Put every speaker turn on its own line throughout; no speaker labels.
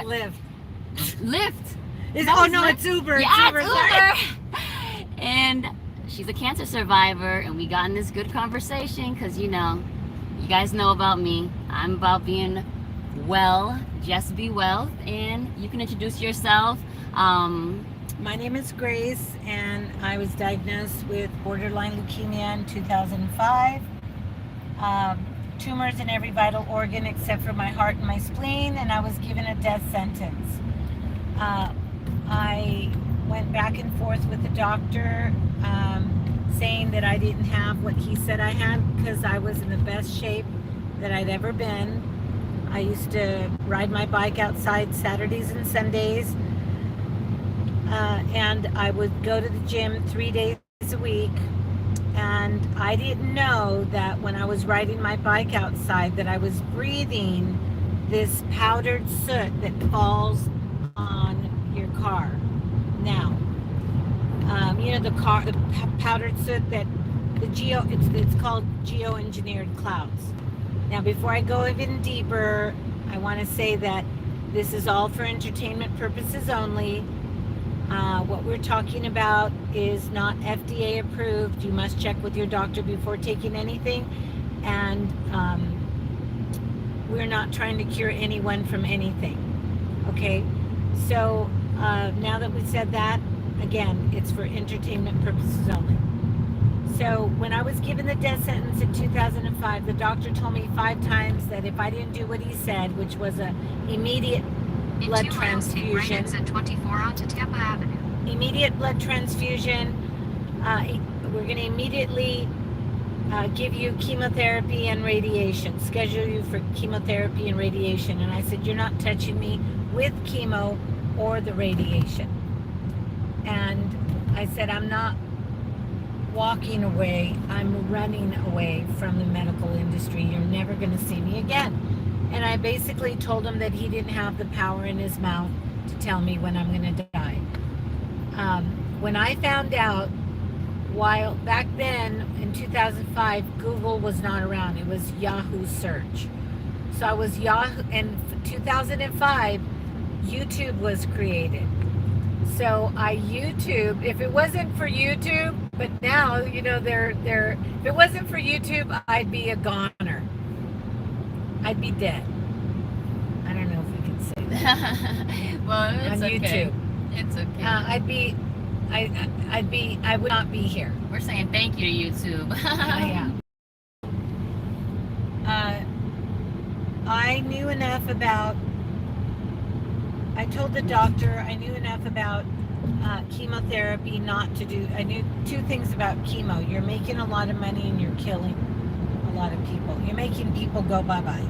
Lyft?
Lyft.
Oh no, it's Uber.
Yeah,
it's
Uber. And she's a cancer survivor, and we got in this good conversation because, you guys know about me. I'm about being well, just be well, and you can introduce yourself.
My name is Grace, and I was diagnosed with borderline leukemia in 2005. Tumors in every vital organ except for my heart and my spleen, and I was given a death sentence. I went back and forth with the doctor, saying that I didn't have what he said I had because I was in the best shape that I'd ever been. I used to ride my bike outside Saturdays and Sundays, and I would go to the gym 3 days a week. And I didn't know that when I was riding my bike outside that I was breathing this powdered soot that falls on your car. Now, the powdered soot that it's called geoengineered clouds. Now, before I go even deeper, I want to say that this is all for entertainment purposes only. What we're talking about is not FDA approved. You must check with your doctor before taking anything. And we're not trying to cure anyone from anything. Okay? So now that we said that, again, it's for entertainment purposes only. So when I was given the death sentence in 2005, the doctor told me 5 times that if I didn't do what he said, which was an immediate blood transfusion.
At 24 onto Tampa Avenue.
Immediate blood transfusion. We're going to immediately give you chemotherapy and radiation, schedule you for chemotherapy and radiation. And I said, you're not touching me with chemo or the radiation. And I said, I'm not walking away, I'm running away from the medical industry. You're never going to see me again. And I basically told him that he didn't have the power in his mouth to tell me when I'm going to die. When I found out, while back then in 2005, Google was not around. It was Yahoo search. So I was Yahoo, and 2005, YouTube was created. So I YouTube, if it wasn't for YouTube, but now, if it wasn't for YouTube, I'd be a goner. I'd be dead. I don't know if we can say that.
Well, it's
on
okay.
YouTube.
It's okay.
I would not be here.
We're saying thank you to YouTube.
Yeah. I knew enough about, I told the doctor I knew enough about chemotherapy not to do, I knew 2 things about chemo. You're making a lot of money and you're killing a lot of people. You're making people go bye-bye.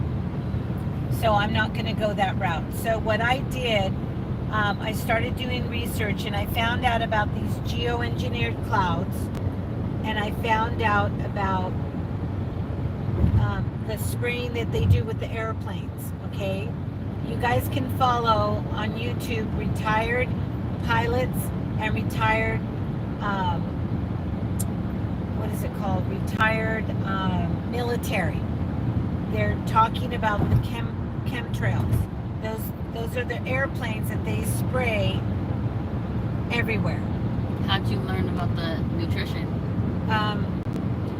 So I'm not going to go that route. So what I did, I started doing research, and I found out about these geoengineered clouds, and I found out about the spraying that they do with the airplanes. Okay, you guys can follow on YouTube retired pilots and retired retired military. They're talking about the chemtrails. Those are the airplanes that they spray everywhere.
How'd you learn about the nutrition?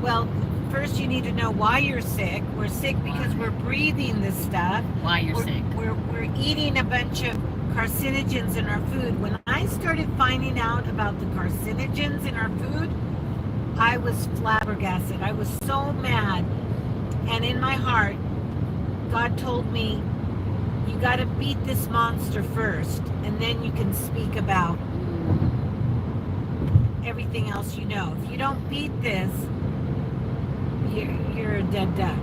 Well, first you need to know why you're sick. We're sick because we're breathing this stuff.
Why you're sick?
We're eating a bunch of carcinogens in our food. When I started finding out about the carcinogens in our food, I was flabbergasted. I was so mad. And in my heart, God told me, you got to beat this monster first, and then you can speak about everything else you know. If you don't beat this, you're a dead duck,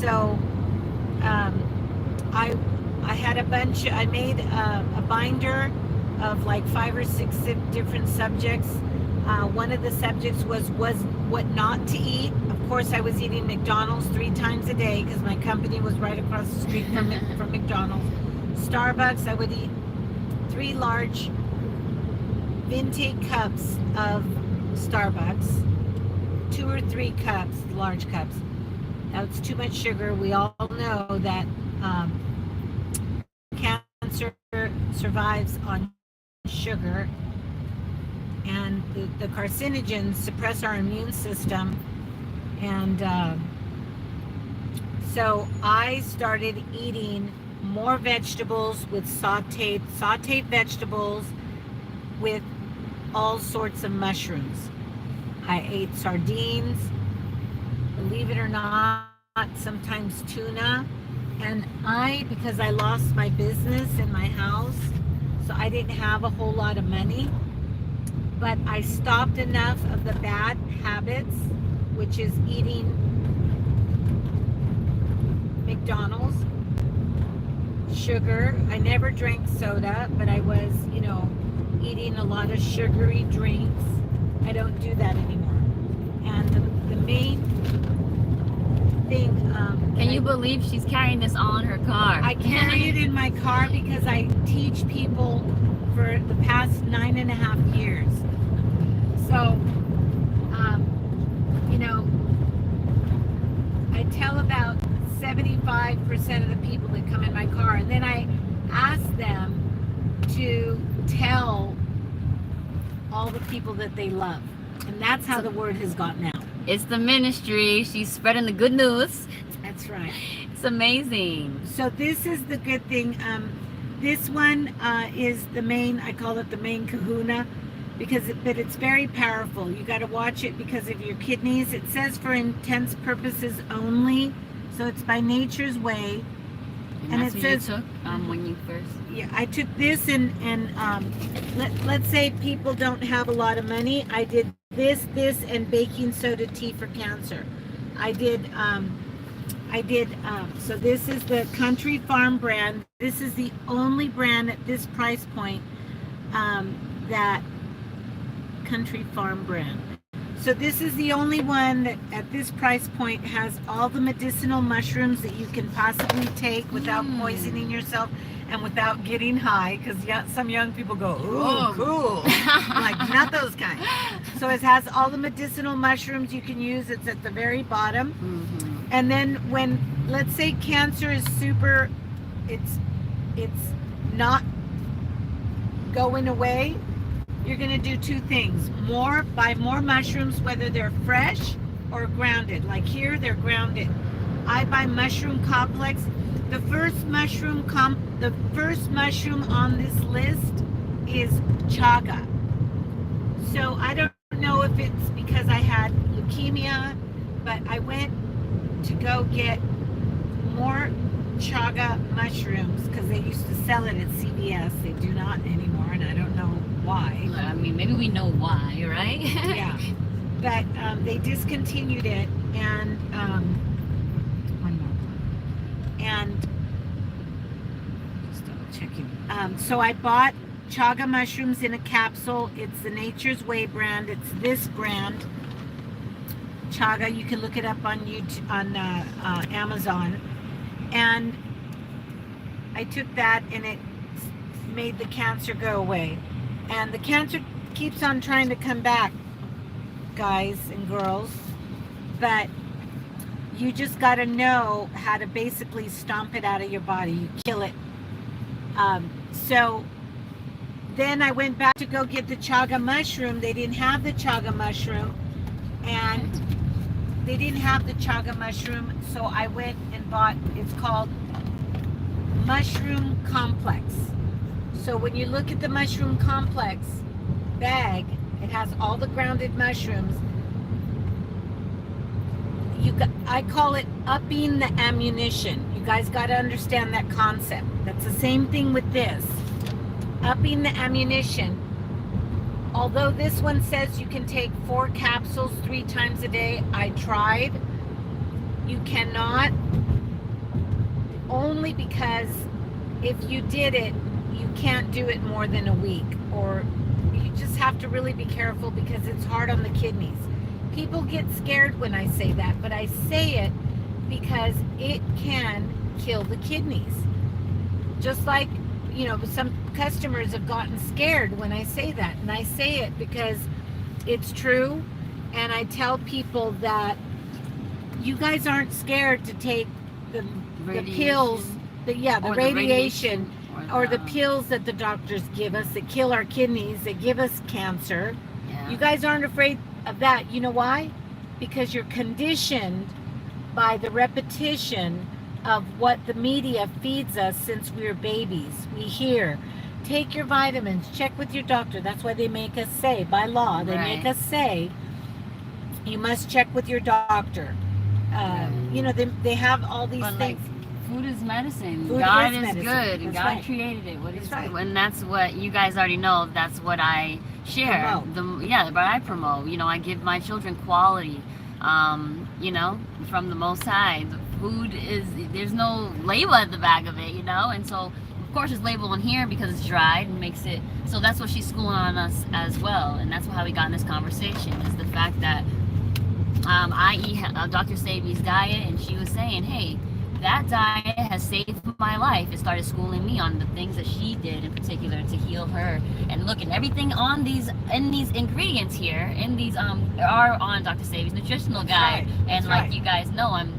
So I had I made a binder of like 5 or 6 different subjects. One of the subjects was what not to eat. Of course, I was eating McDonald's 3 times a day because my company was right across the street from McDonald's. Starbucks, I would eat 3 large intake cups of Starbucks, 2 or 3 cups, large cups. Now it's too much sugar. We all know that cancer survives on sugar, and the carcinogens suppress our immune system. And so I started eating more vegetables with sauteed vegetables with all sorts of mushrooms. I ate sardines, believe it or not, sometimes tuna. And because I lost my business in my house, so I didn't have a whole lot of money, but I stopped enough of the bad habits, which is eating McDonald's, sugar. I never drank soda, but I was, eating a lot of sugary drinks. I don't do that anymore. And the main thing.
Can you believe she's carrying this all in her car?
I carry it in my car because I teach people for the past 9.5 years. So, I tell about 75% of the people that come in my car, and then I ask them to tell all the people that they love. And that's how the word has gotten out.
It's the ministry. She's spreading the good news.
That's right.
It's amazing.
So this is the good thing. This one is the main, I call it the main kahuna, but it's very powerful. You got to watch it because of your kidneys. It says for intense purposes only. So it's by Nature's Way.
And
it
that's
says,
what you took when you first.
Yeah, I took this and let's say people don't have a lot of money. I did this, and baking soda tea for cancer. So this is the Country Farm brand. This is the only brand at this price point, that Country Farm brand. So this is the only one that at this price point has all the medicinal mushrooms that you can possibly take without poisoning yourself and without getting high, because some young people go, ooh, cool. Like, not those kinds. So it has all the medicinal mushrooms you can use. It's at the very bottom.
Mm-hmm.
And then when, let's say cancer is it's not going away, you're going to do two things. Buy more mushrooms, whether they're fresh or grounded. Like here, they're grounded. I buy mushroom complex. The first mushroom on this list is chaga. So I don't know if it's because I had leukemia, but I went to go get more chaga mushrooms because they used to sell it at CVS. They do not anymore, and I don't know why.
I mean, maybe we know why, right?
Yeah, but they discontinued it, and one more, and just double checking. So I bought chaga mushrooms in a capsule. It's the Nature's Way brand. It's this brand, chaga. You can look it up on YouTube, on Amazon, and I took that, and it made the cancer go away. And the cancer keeps on trying to come back, guys and girls, but you just got to know how to basically stomp it out of your body. You kill it. So then I went back to go get the chaga mushroom. They didn't have the chaga mushroom, and they didn't have the chaga mushroom, so I went and bought, it's called Mushroom Complex. So when you look at the Mushroom Complex bag, it has all the grounded mushrooms. I call it upping the ammunition. You guys got to understand that concept. That's the same thing with this. Upping the ammunition. Although this one says you can take 4 capsules 3 times a day, I tried. You cannot, only because if you did it, you can't do it more than a week, or you just have to really be careful because it's hard on the kidneys. People get scared when I say that, but I say it because it can kill the kidneys. Just like, some customers have gotten scared when I say that, and I say it because it's true. And I tell people that you guys aren't scared to take the pills, the radiation. or the
No.
pills that the doctors give us that kill our kidneys, that give us cancer.
Yeah.
You guys aren't afraid of that. You know why? Because you're conditioned by the repetition of what the media feeds us since we were babies. We hear, take your vitamins, check with your doctor. That's why they make us say, by law, they make
Right.
us say, you must check with your doctor. You know, they have all these
But like,
things.
food is medicine.
Food
God
is
is
medicine.
good.
That's
God
right.
created it. What
That's
is
right.
and that's what you guys already know. That's what I share.
Promote.
But I promote. You know, I give my children quality. You know, from the Most High. The food is, there's no label at the back of it. You know, and so of course it's labeled on here because it's dried and makes it. So that's what she's schooling on us as well, and that's how we got in this conversation. Is the fact that I eat Dr. Sabi's diet, and she was saying, hey, that diet has saved my life. It started schooling me on the things that she did in particular to heal her. And look, and everything on these ingredients here, in these are on Dr. Sabi's nutritional guide.
right.
And
That's
like
right.
you guys know, I'm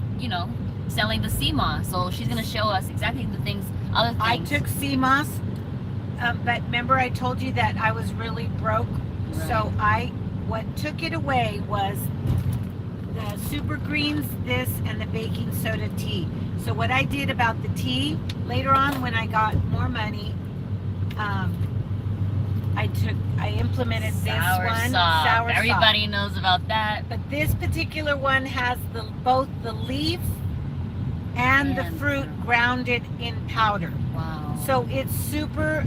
selling the CMOS, so she's gonna show us exactly the things, other
I
things.
took CMOS, but remember I told you that I was really broke.
Right.
So what took it away was the super greens, this, and the baking soda tea. So what I did about the tea later on, when I got more money, I implemented this one, sour sop.
Everybody knows about that.
But this particular one has both the leaf and the
And
fruit grounded in powder.
Wow.
So it's super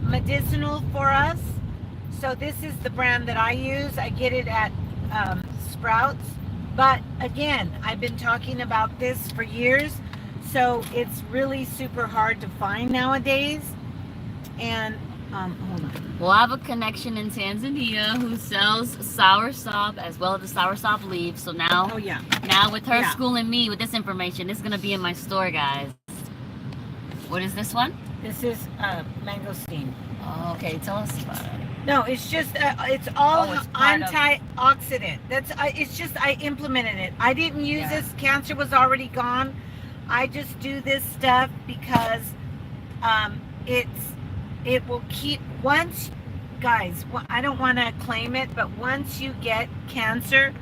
medicinal for us. So this is the brand that I use. I get it at Sprouts. But again, I've been talking about this for years. So it's really super hard to find nowadays. And hold on.
Well, I have a connection in Tanzania who sells sour sop as well as the sour sop leaves. So now,
Oh yeah.
now with her
Yeah.
schooling me with this information, it's gonna be in my store, guys. What is this one?
This is mangosteen.
Oh, okay, tell us about it.
No, it's just it's all
Oh, it's part of-
antioxidant. That's it's just I implemented it. I didn't use
Yeah.
this. Cancer was already gone. I just do this stuff because it will keep once, guys. I don't want to claim it, but once you get cancer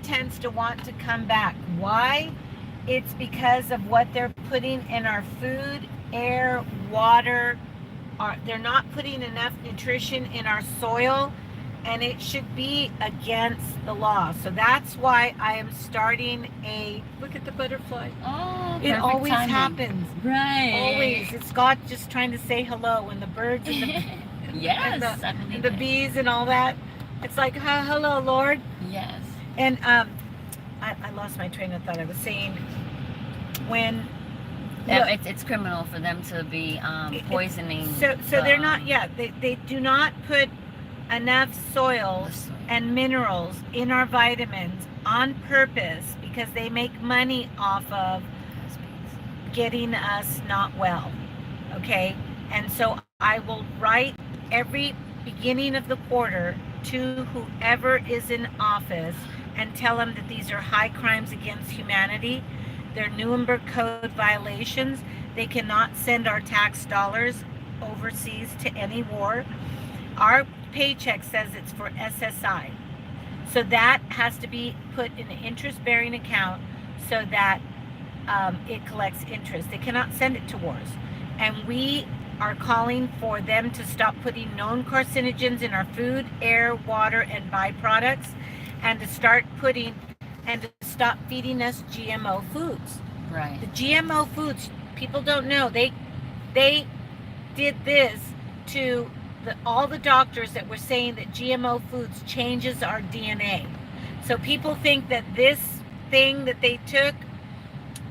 tends to want to come back. Why? It's because of what they're putting in our food, air, water. They're not putting enough nutrition in our soil, and it should be against the law. So that's why I am starting look at the butterfly.
Oh,
It
perfect
always
timing.
happens.
Right.
Always. It's God just trying to say hello, and the birds and the,
Yes, I
and
believe
the
it.
bees and all that. It's like, hello, Lord.
Yes.
And I lost my train of thought. I was saying when
It's criminal for them to be poisoning.
So they're not. Yeah, they do not put enough soil
the soil.
and minerals in our vitamins on purpose because they make money off of getting us not well. Okay, and so I will write every beginning of the quarter to whoever is in office and tell them that these are high crimes against humanity. They're Nuremberg Code violations. They cannot send our tax dollars overseas to any war. Our paycheck says it's for SSI. So that has to be put in an interest-bearing account so that it collects interest. They cannot send it to wars. And we are calling for them to stop putting known carcinogens in our food, air, water, and byproducts, and to start putting and to stop feeding us GMO foods.
Right.
The GMO foods, people don't know, they did this to all the doctors that were saying that GMO foods changes our DNA. So people think that this thing that they took,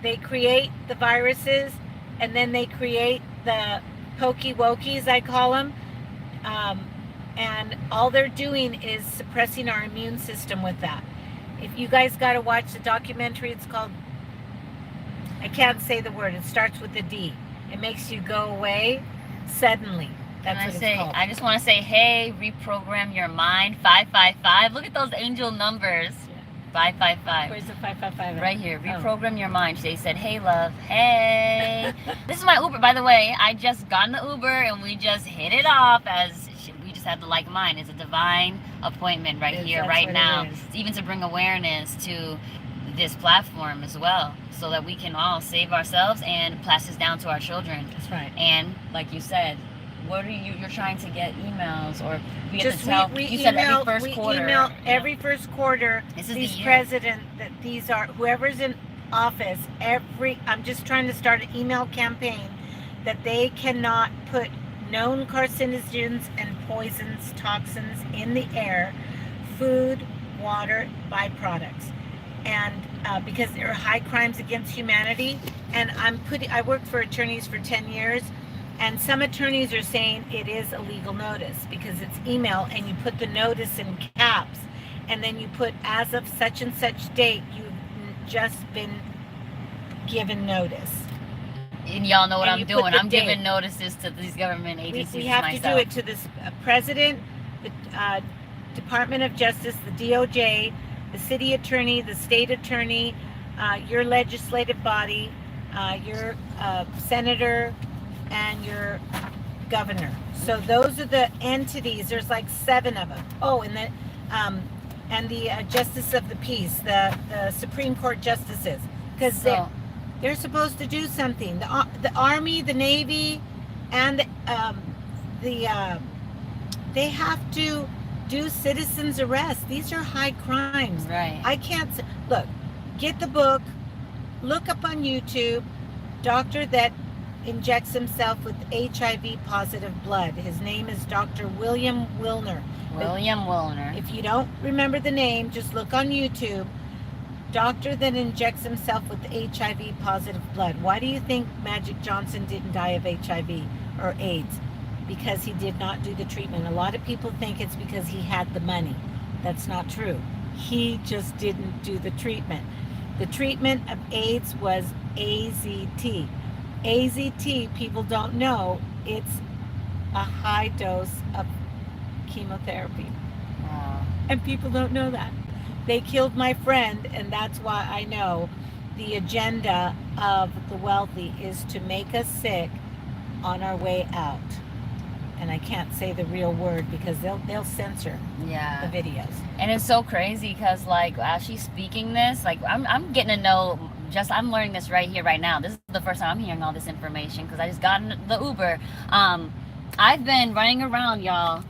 they create the viruses and then they create the pokey wokies, I call them. And all they're doing is suppressing our immune system with that. If you guys got to watch the documentary, it's called, I can't say the word, it starts with a D. It makes you go away suddenly. That's what it's called.
I just want to say, hey, reprogram your mind, 555. Look at those angel numbers. 555.
Where's the 555?
Right here.
Oh.
Reprogram your mind. They said, hey, love. Hey. This is my Uber, by the way. I just got in the Uber and we just hit it off as we just had the like mind. It's a divine appointment right
Yes,
here,
that's
right
what it
now.
is.
It's even to bring awareness to this platform as well, so that we can all save ourselves and pass this down to our children.
That's right.
And like you said, what are you're trying to get emails, or we have
Just
to tell,
we
you said
email,
every first
we
quarter.
email
you know.
every first quarter.
This is
these
the year.
president that these are whoever's in office. I'm just trying to start an email campaign that they cannot put known carcinogens and poisons, toxins in the air, food, water, byproducts, and because there are high crimes against humanity. And I worked for attorneys for 10 years. And some attorneys are saying it is a legal notice because it's email, and you put the notice in caps, and then you put as of such and such date, you've just been given notice.
And y'all know what
And
I'm
you put
doing.
the
I'm
date.
giving notices to these government agencies.
We have
myself.
to do it to this president, the Department of Justice, the DOJ, the city attorney, the state attorney, your legislative body, your senator, and your governor. So those are the entities. There's like 7 of them. Oh, and the Justice of the Peace, the Supreme Court justices, because they're supposed to do something. The Army, the Navy, and they have to do citizens arrest. These are high crimes.
Right.
I can't look. Get the book. Look up on YouTube. Doctor that injects himself with HIV positive blood. His name is Dr. William Wilner.
William Wilner.
If you don't remember the name, just look on YouTube. Doctor that injects himself with HIV positive blood. Why do you think Magic Johnson didn't die of HIV or AIDS? Because he did not do the treatment. A lot of people think it's because he had the money. That's not true. He just didn't do the treatment. The treatment of AIDS was AZT. AZT, people don't know, it's a high dose of chemotherapy.
Wow.
And people don't know that. They killed my friend, and that's why I know the agenda of the wealthy is to make us sick on our way out. And I can't say the real word because they'll censor
Yeah.
the videos.
And it's so crazy because, like, as she's speaking this, like, I'm getting to know. I'm learning this right here, right now. This is the first time I'm hearing all this information because I just got in the Uber. I've been running around, y'all,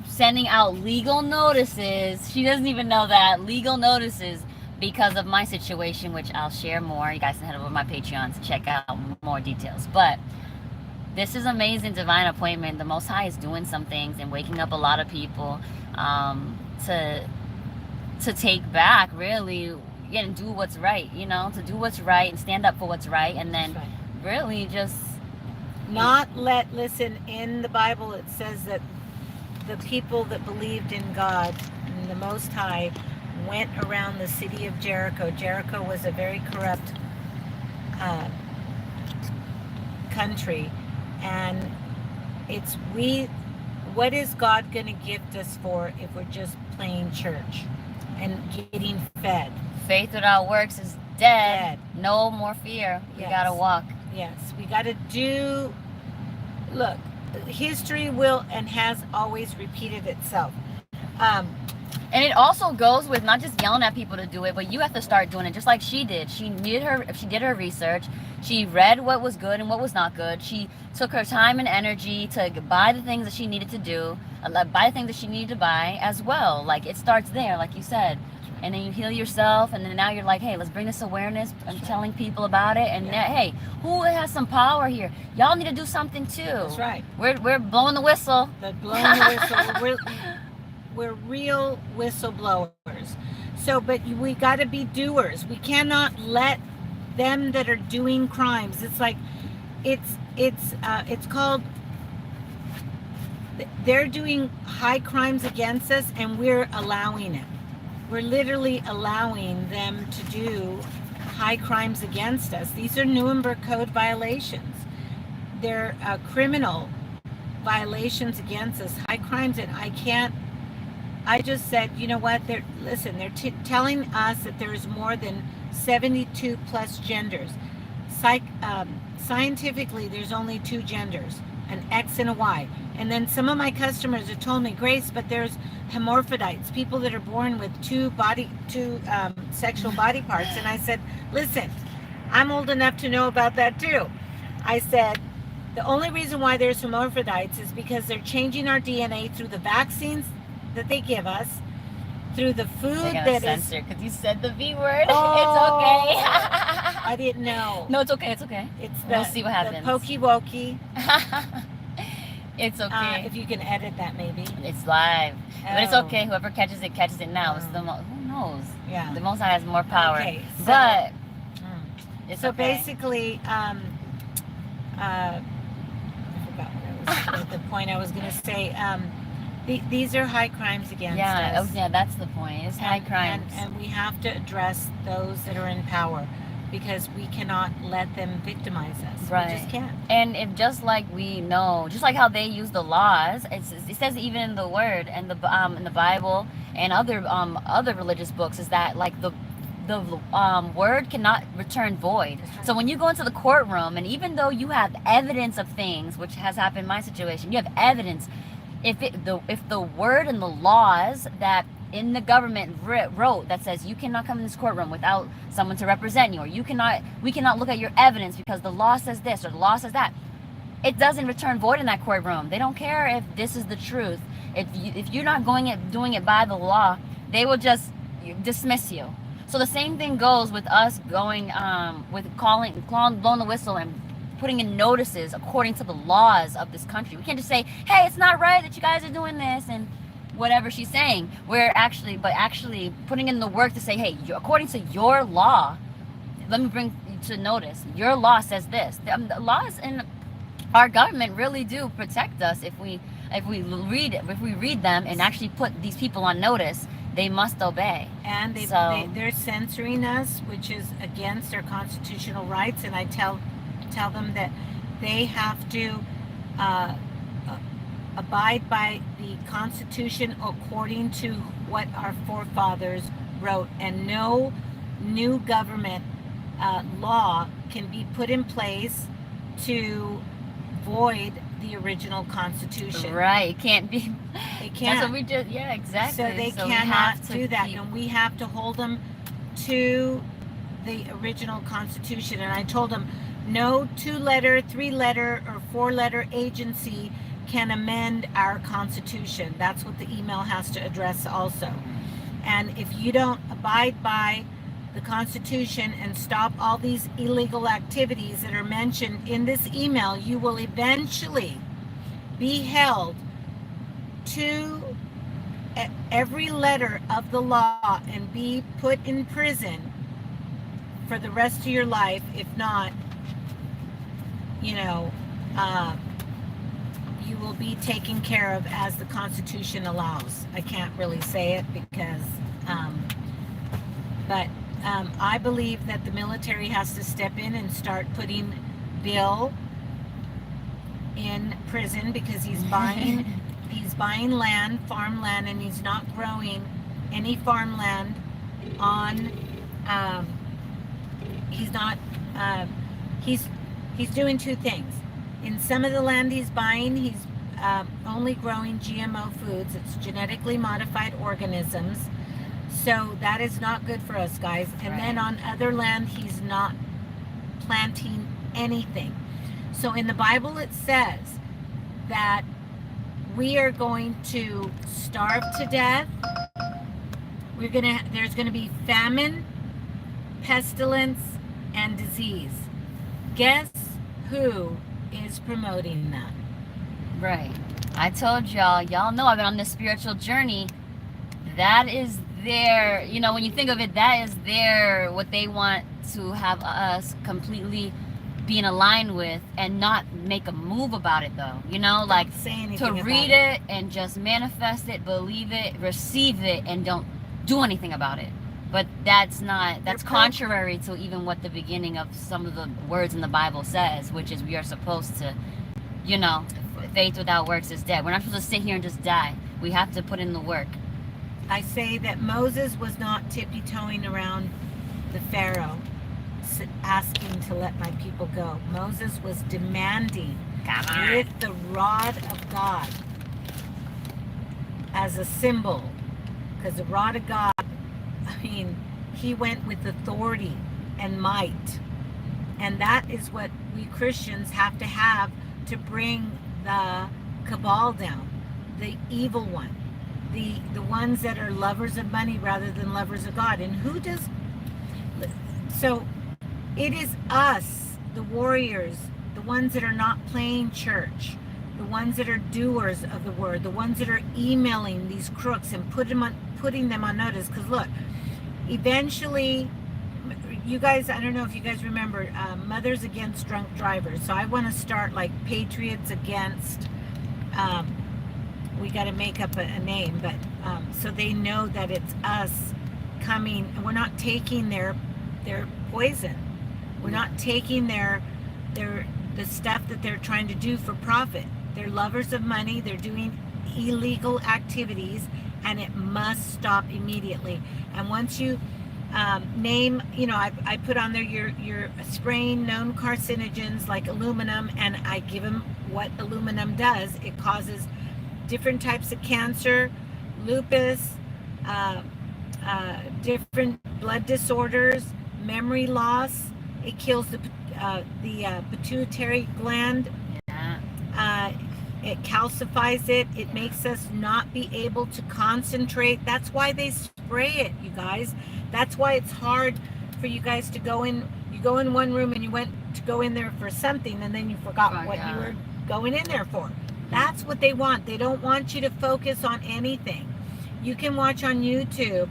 sending out legal notices. She doesn't even know that. Legal notices because of my situation, which I'll share more. You guys can head over to my Patreon to check out more details. But this is amazing divine appointment. The Most High is doing some things and waking up a lot of people to take back, really, and do what's right, to do what's right and stand up for what's right, and then
That's right.
really just
Listen, in the Bible it says that the people that believed in God and the Most High went around the city of Jericho. Jericho was a very corrupt country, and what is God going to gift us for if we're just playing church and getting fed?
faith without works is dead.
Dead.
No more fear. We
Yes.
gotta walk.
Yes, we got to look, history will and has always repeated itself.
And it also goes with not just yelling at people to do it, but you have to start doing it just like she did. She did her research. She read what was good and what was not good. She took her time and energy to buy the things that she needed to do, buy the things that she needed to buy as well. Like, it starts there, like you said. And then you heal yourself, and then now you're like, hey, let's bring this awareness and telling people about it. And now, hey, who has some power here? Y'all need to do something too.
That's right.
We're blowing the whistle.
The blowing the whistle. We're real whistleblowers. So, but we got to be doers. We cannot let them that are doing crimes. It's like, it's called. They're doing high crimes against us, and we're allowing it. We're literally allowing them to do high crimes against us. These are Nuremberg Code violations. They're criminal violations against us, high crimes, and I can't I just said, you know what? They're telling us that there's more than 72 plus genders. Scientifically, there's only 2 genders, an X and a Y. And then some of my customers have told me, Grace, but there's hermaphrodites, people that are born with two sexual body parts. And I said, listen, I'm old enough to know about that too. I said, the only reason why there's hermaphrodites is because they're changing our DNA through the vaccines that they give us, through the food
They're gonna
that is.
censor because you said the V word.
Oh,
It's okay.
I didn't know.
No, it's okay. It's okay.
It's
We'll see what happens.
The pokey wokey.
It's okay.
If you can edit that, maybe.
It's live. But it's
Oh.
okay. Whoever catches it now. It's the who knows?
Yeah.
The Most High has more power.
Okay, so-
But it's
So
okay.
basically, I forgot what the point I was going to say. These are high crimes against
Yeah.
us.
Oh, yeah. That's the point. It's high crimes.
And we have to address those that are in power, because we cannot let them victimize us.
Right.
We just can't.
And if just like we know, just like how they use the laws, it says even in the Word and in the Bible and other religious books, is that like the word cannot return void. So when you go into the courtroom, and even though you have evidence of things, which has happened in my situation, you have evidence. If the word and the laws that in the government wrote that says you cannot come in this courtroom without someone to represent you, or we cannot look at your evidence because the law says this or the law says that, it doesn't return void in that courtroom. They don't care if this is the truth. If you're not doing it by the law, they will just dismiss you. So the same thing goes with us going with blowing the whistle and putting in notices according to the laws of this country. We can't just say, hey, it's not right that you guys are doing this and whatever she's saying. We're actually putting in the work to say, hey, according to your law, let me bring you to notice, your law says this. The laws in our government really do protect us if we read them and actually put these people on notice. They must obey.
And they're censoring us, which is against our constitutional rights. And I tell them that they have to abide by the Constitution according to what our forefathers wrote, and no new government law can be put in place to void the original Constitution.
Right, it can't be.
It can't.
That's what we just, yeah, exactly.
So they
we
cannot
have to
do that,
keep-
and we have to hold them to the original Constitution. And I told them, no 2-letter, 3-letter, or 4-letter agency can amend our Constitution. That's what the email has to address also. And if you don't abide by the Constitution and stop all these illegal activities that are mentioned in this email, you will eventually be held to every letter of the law and be put in prison for the rest of your life. If not, you will be taken care of as the Constitution allows. I can't really say it because, but I believe that the military has to step in and start putting Bill in prison because he's buying land, farmland, and he's not growing any farmland on. He's doing 2 things. In some of the land he's buying, he's only growing GMO foods. It's genetically modified organisms. So that is not good for us, guys. And then on other land, he's not planting anything. So in the Bible, it says that we are going to starve to death. There's gonna be famine, pestilence, and disease. Guess who is promoting that?
Right. I told y'all know I've been on this spiritual journey. That is their, when you think of it, that is what they want to have us completely be in line with and not make a move about it though. Like
Say anything
to
about
read it and just manifest it, believe it, receive it, and don't do anything about it. But that's contrary to even what the beginning of some of the words in the Bible says, which is we are supposed to, faith without works is dead. We're not supposed to sit here and just die. We have to put in the work.
I say that Moses was not tippy-toeing around the Pharaoh asking to let my people go. Moses was demanding with the rod of God as a symbol, because the rod of God, I mean, he went with authority and might, and that is what we Christians have to bring the cabal down, the evil one, the ones that are lovers of money rather than lovers of God. And who does so? It is us, the warriors, the ones that are not playing church, the ones that are doers of the word, the ones that are emailing these crooks and putting them on notice. Because look, eventually, you guys, I don't know if you guys remember, Mothers Against Drunk Drivers. So I want to start like Patriots Against, we got to make up a name, but so they know that it's us coming, and we're not taking their poison. We're not taking the stuff that they're trying to do for profit. They're lovers of money. They're doing illegal activities, and it must stop immediately. And once you name, I put on there your spraying known carcinogens like aluminum, and I give them what aluminum does. It causes different types of cancer, lupus, different blood disorders, memory loss. It kills the pituitary gland. It calcifies it. It makes us not be able to concentrate. That's why they spray it, you guys. That's why it's hard for you guys to go in. You go in one room and you went to go in there for something, and then you forgot what you were going in there for. That's what they want. They don't want you to focus on anything. You can watch on YouTube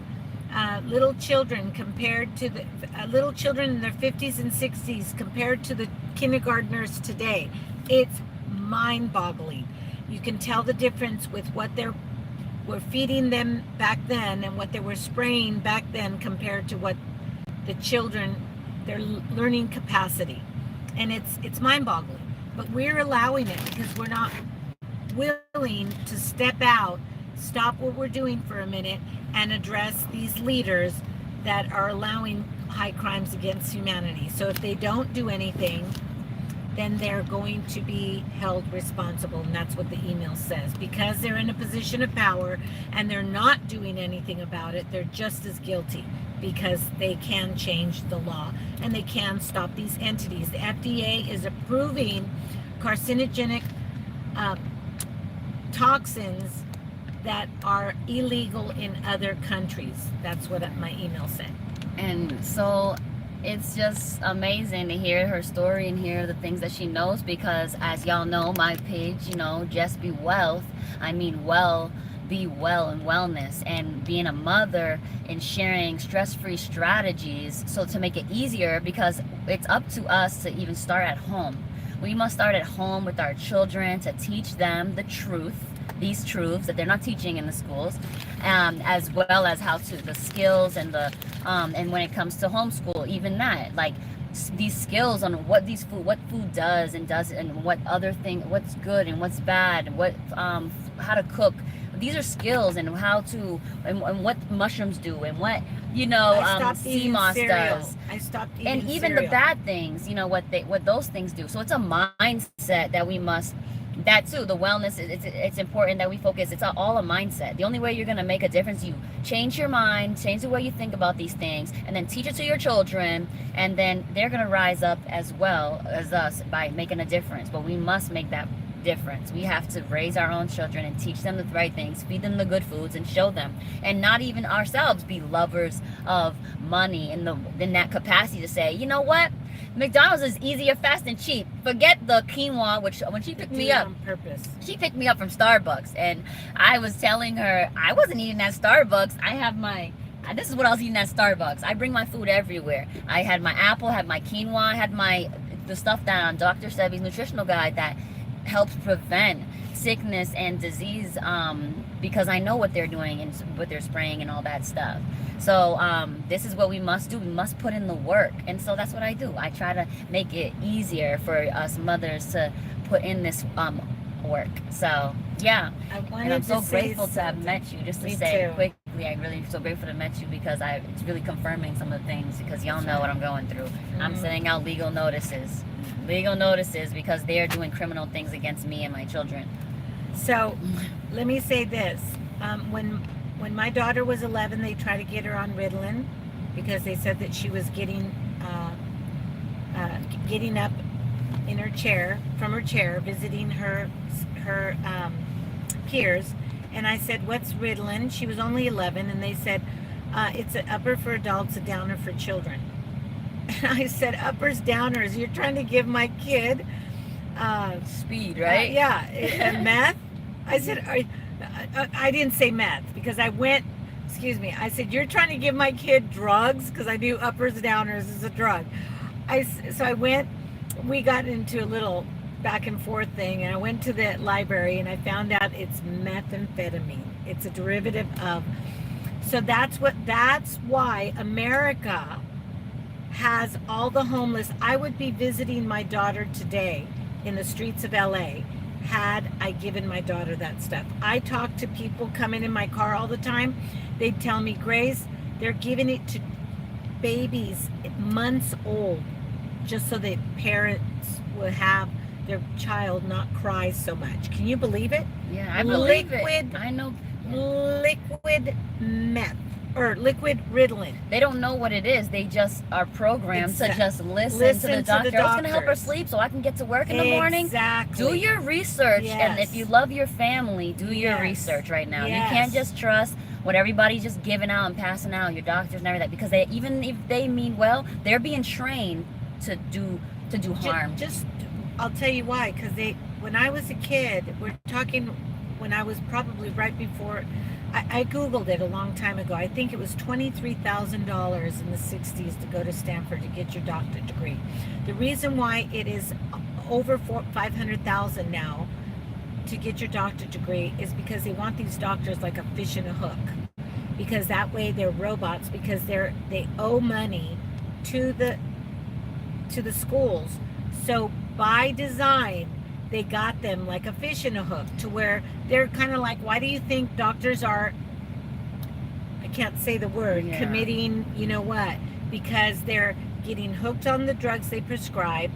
little children compared to the little children in their 50s and 60s compared to the kindergartners today. It's mind-boggling. You can tell the difference with what we're feeding them back then and what they were spraying back then compared to what the children, their learning capacity. And it's mind-boggling. But we're allowing it because we're not willing to step out, stop what we're doing for a minute, and address these leaders that are allowing high crimes against humanity. So if they don't do anything, then they're going to be held responsible. And that's what the email says. Because they're in a position of power and they're not doing anything about it, they're just as guilty, because they can change the law and they can stop these entities. The FDA is approving carcinogenic toxins that are illegal in other countries. That's what my email said.
And so it's just amazing to hear her story and hear the things that she knows, because as y'all know, my page, Just Be Wealth, I mean be well and wellness, and being a mother and sharing stress-free strategies, so to make it easier, because it's up to us to even start at home. We must start at home with our children to teach them the truth, these truths that they're not teaching in the schools, as well as the skills and and when it comes to homeschool, even that, like these skills on what food does and doesn't, and what other thing, what's good and what's bad, and what how to cook. These are skills, and how to and what mushrooms do, and what sea moss does.
I stopped eating
and even
cereal.
The bad things, what those things do. So it's a mindset that we must. That too, the wellness, it's important that we focus. It's all a mindset. The only way you're going to make a difference, you change your mind, change the way you think about these things, and then teach it to your children, and then they're going to rise up as well as us by making a difference. But we must make that difference. We have to raise our own children and teach them the right things, feed them the good foods, and show them, and not even ourselves be lovers of money in that capacity to say, you know what, McDonald's is easier, fast, and cheap. Forget the quinoa, which when she picked me up,
on purpose.
She picked me up from Starbucks, and I was telling her I wasn't eating at Starbucks. This is what I was eating at Starbucks. I bring my food everywhere. I had my apple, had my quinoa, I had the stuff that on Dr. Sebi's nutritional guide that helps prevent sickness and disease, because I know what they're doing and what they're spraying and all that stuff. So this is what we must do. We must put in the work. And so that's what I do. I try to make it easier for us mothers to put in this work. So yeah, and I'm so grateful to have met you. Just to say quick I really so grateful to met you because it's really confirming some of the things because y'all know what I'm going through. I'm sending out legal notices because they are doing criminal things against me and my children.
So let me say this. When my daughter was 11, they tried to get her on Ritalin because they said that she was getting up in her chair, from her chair, visiting her peers. And I said, what's Ritalin? She was only 11. And they said, it's an upper for adults, a downer for children. And I said, uppers, downers. You're trying to give my kid
speed, right?
Yeah, and meth. I said, I didn't say meth because I said, you're trying to give my kid drugs because I knew uppers, downers is a drug. We got into a little back and forth thing, and I went to the library and I found out it's methamphetamine. It's a derivative of. So that's why America has all the homeless. I would be visiting my daughter today in the streets of LA had I given my daughter that stuff. I talk to people coming in my car all the time. They'd tell me, Grace, they're giving it to babies months old just so that parents will have their child not cry so much. Can you believe it?
Yeah, I believe it. I know.
Liquid meth or liquid Ritalin.
They don't know what it is. They just are programmed to just listen to the doctor. Oh, it's going to help her sleep so I can get to work in the morning.
Exactly.
Do your research.
Yes.
And if you love your family, do your research right now.
Yes.
You can't just trust what everybody's just giving out and passing out, your doctors and everything, because even if they mean well, they're being trained to do harm.
I'll tell you why, because when I was a kid, we're talking when I was probably right before, I Googled it a long time ago. I think it was $23,000 in the 60s to go to Stanford to get your doctorate degree. The reason why it is over $500,000 now to get your doctorate degree is because they want these doctors like a fish in a hook. Because that way they're robots, because they owe money to the schools. So by design, they got them like a fish in a hook to where they're kind of like, why do you think doctors are, I can't say the word, committing, you know what? Because they're getting hooked on the drugs they prescribe,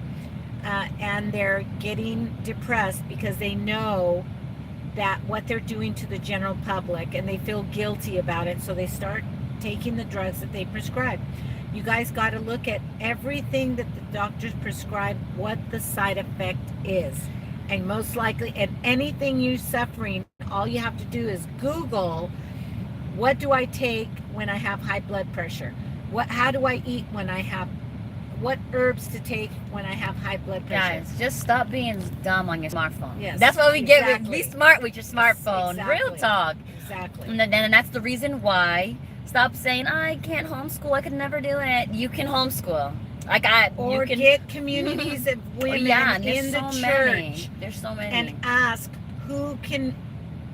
and they're getting depressed because they know that what they're doing to the general public, and they feel guilty about it, so they start taking the drugs that they prescribe. You guys got to look at everything that the doctors prescribe, what the side effect is. And most likely, at anything you're suffering, all you have to do is Google, what do I take when I have high blood pressure? How do I eat when I have, what herbs to take when I have high blood pressure?
Guys, just stop being dumb on your smartphone.
Yes,
that's what we get.
exactly.
Be smart with your smartphone.
Exactly.
Real talk.
Exactly.
And that's the reason why. Stop saying, I can't homeschool. I could never do it. You can homeschool.
Or get communities of women in the church.
There's so many.
And ask who can,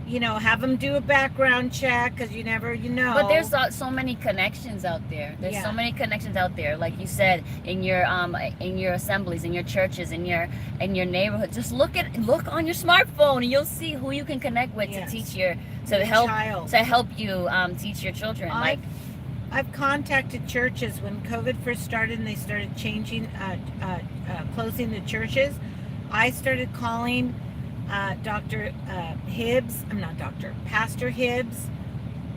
have them do a background check, because you never,
But there's so many connections out there. There's so many connections out there. Like you said, in your assemblies, in your churches, in your neighborhood. Just look on your smartphone, and you'll see who you can connect with to teach to help you teach your children.
I've contacted churches when COVID first started and they started changing, closing the churches. I started calling Pastor Hibbs.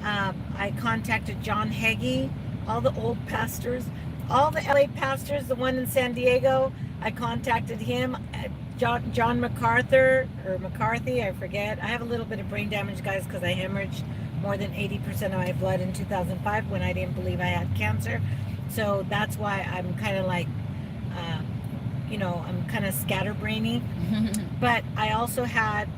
I contacted John Hagee, all the old pastors, all the LA pastors, the one in San Diego. I contacted him. John McCarthy, I forget. I have a little bit of brain damage, guys, because I hemorrhaged more than 80% of my blood in 2005 when I didn't believe I had cancer. So that's why I'm kind of like, I'm kind of scatterbrainy. But I also I had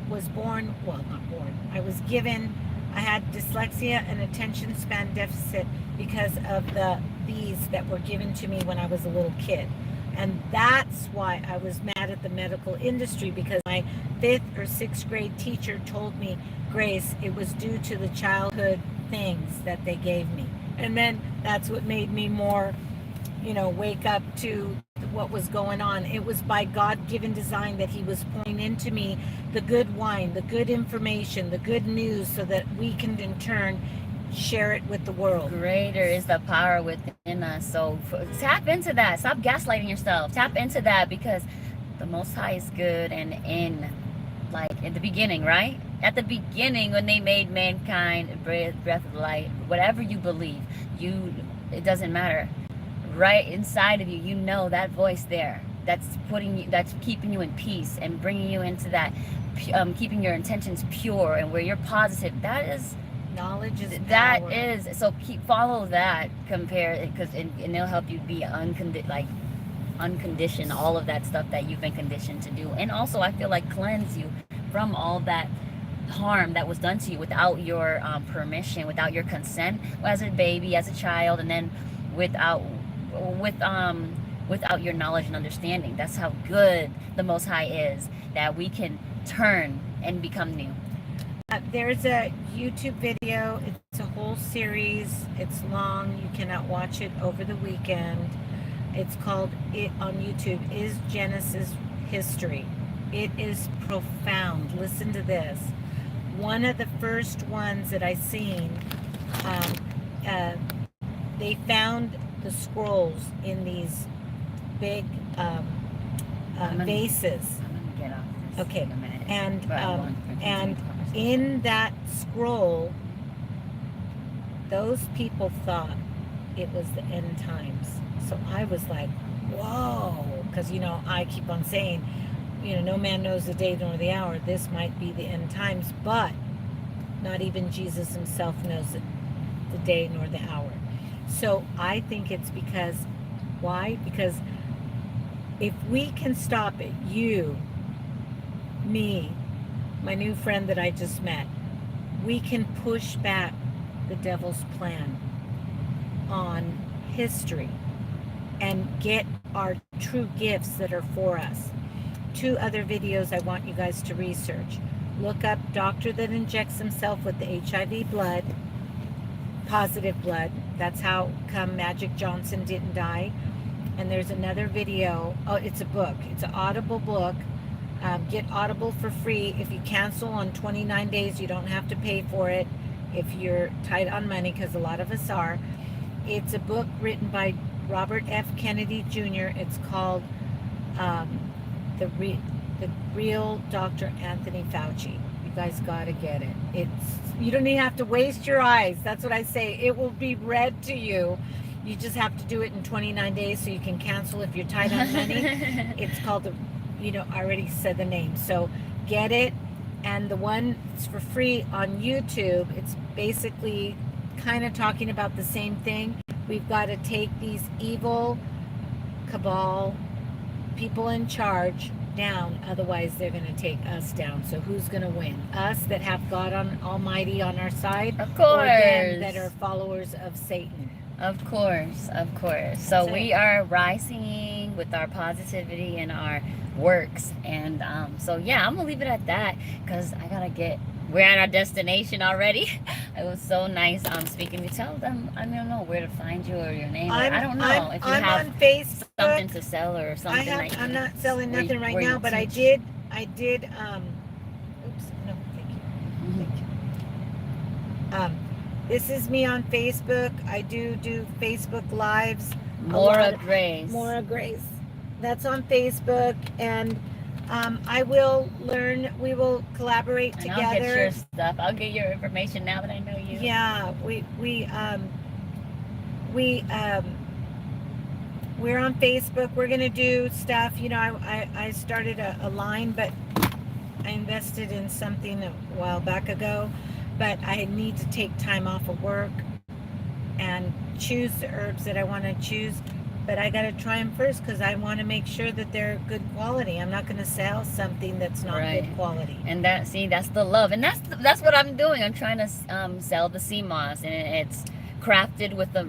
dyslexia and attention span deficit because of the B's that were given to me when I was a little kid. And that's why I was mad at the medical industry, because my 5th or 6th grade teacher told me, Grace, it was due to the childhood things that they gave me. And then that's what made me more, wake up to what was going on. It was by God-given design that he was pouring into me the good wine, the good information, the good news, so that we can in turn share it with the world.
Greater is the power within us. So tap into that. Stop gaslighting yourself. Tap into that, because the Most High is good. And in the beginning, right? At the beginning, when they made mankind, breath of light, whatever you believe, it doesn't matter. Right inside of you, you know that voice there. That's keeping you in peace and bringing you into that, keeping your intentions pure, and where you're positive. That is
Knowledge is
that
power.
is so follow that, compare, because and it'll help you be unconditioned all of that stuff that you've been conditioned to do. And also, I feel like cleanse you from all that harm that was done to you without your permission, without your consent, as a baby, as a child, and then without your knowledge and understanding. That's how good the Most High is, that we can turn and become new.
There's a YouTube video. It's a whole series. It's long. You cannot watch it over the weekend. It's called, it on YouTube, Is Genesis History. It is profound. Listen to this. One of the first ones that I seen, they found the scrolls in these big vases.
I'm gonna get off this
Okay,
in a minute.
and
But I want to continue
and
conversation.
in that scroll, those people thought it was the end times. So I was like, whoa, because I keep on saying, no man knows the day nor the hour. This might be the end times, but not even Jesus himself knows the day nor the hour. So I think it's because, why? Because if we can stop it, you, me, my new friend that I just met, we can push back the devil's plan on history and get our true gifts that are for us. 2 other videos I want you guys to research. Look up doctor that injects himself with the HIV blood, positive blood. That's how come Magic Johnson didn't die. And there's another video. Oh, it's a book. It's an Audible book. Get Audible for free. If you cancel on 29 days, you don't have to pay for it if you're tight on money, because a lot of us are. It's a book written by Robert F. Kennedy Jr. It's called The Real Dr. Anthony Fauci. You guys gotta get it. You don't even have to waste your eyes. That's what I say. It will be read to you. You just have to do it in 29 days so you can cancel if you're tight on money. It's called I already said the name. So get it. And the one that's for free on YouTube, it's basically kind of talking about the same thing. We've got to take these evil cabal people in charge down, otherwise they're going to take us down. So who's going to win? Us that have God Almighty on our side,
Of course.
or them that are followers of Satan?
Of course. So we are rising with our positivity and our works, and so yeah, I'm gonna leave it at that, because we're at our destination already. It was so nice speaking to you. Tell them, I don't know where to find you or your name. I don't know if you
I'm
have
on Facebook.
something to sell or something.
I'm not selling nothing right
where you
now, but I
teach.
did oops, no, thank you. Thank you. This is me on Facebook. I do Facebook Lives.
Maura Grace.
Maura Grace. That's on Facebook, and we will collaborate
And
together.
I'll get your stuff. I'll get your information now that I know you.
Yeah, we're on Facebook. We're gonna do stuff. I started a line, but I invested in something a while back ago. But I need to take time off of work and choose the herbs that I want to choose. But I got to try them first, because I want to make sure that they're good quality. I'm not going to sell something that's not good quality.
And that's the love, and that's what I'm doing. I'm trying to sell the sea moss, and it's crafted with the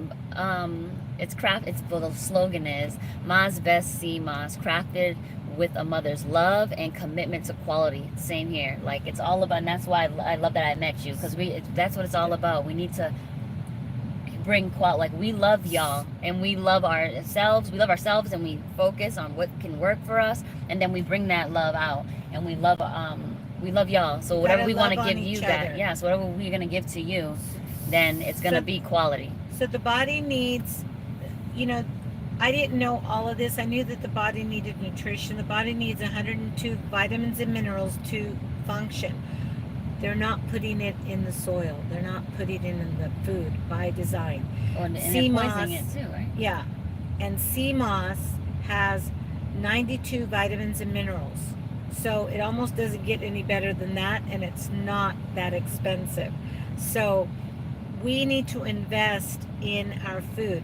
the slogan is Ma's Best Sea Moss, crafted with a mother's love and commitment to quality. Same here. Like, it's all about, and that's why I love that I met you, because that's what it's all about. We need to bring quality. Like, we love y'all, and we love ourselves. We love ourselves, and we focus on what can work for us, and then we bring that love out. And we love y'all. So whatever we want to give you back, so whatever we're gonna give to you, then it's gonna
So-
be quality.
So the body needs, I didn't know all of this. I knew that the body needed nutrition. The body needs 102 vitamins and minerals to function. They're not putting it in the soil. They're not putting it in the food by design.
And they're
Sea
poisoning
moss.
it too, right?
Yeah. And sea moss has 92 vitamins and minerals. So it almost doesn't get any better than that, and it's not that expensive. So we need to invest in our food.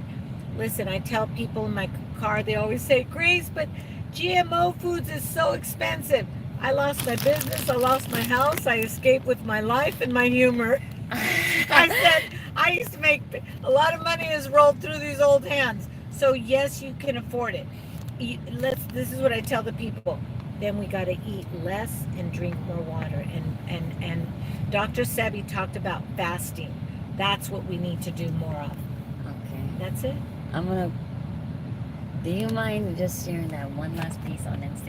Listen, I tell people in my car, they always say, Grace, but GMO foods is so expensive. I lost my business, I lost my house, I escaped with my life and my humor. I said, I used to make a lot of money has rolled through these old hands. So yes, you can afford it. This is what I tell the people. Then we got to eat less and drink more water. And Dr. Sebi talked about fasting. That's what we need to do more of.
Okay.
That's it.
Do you mind just sharing that one last piece on Instagram?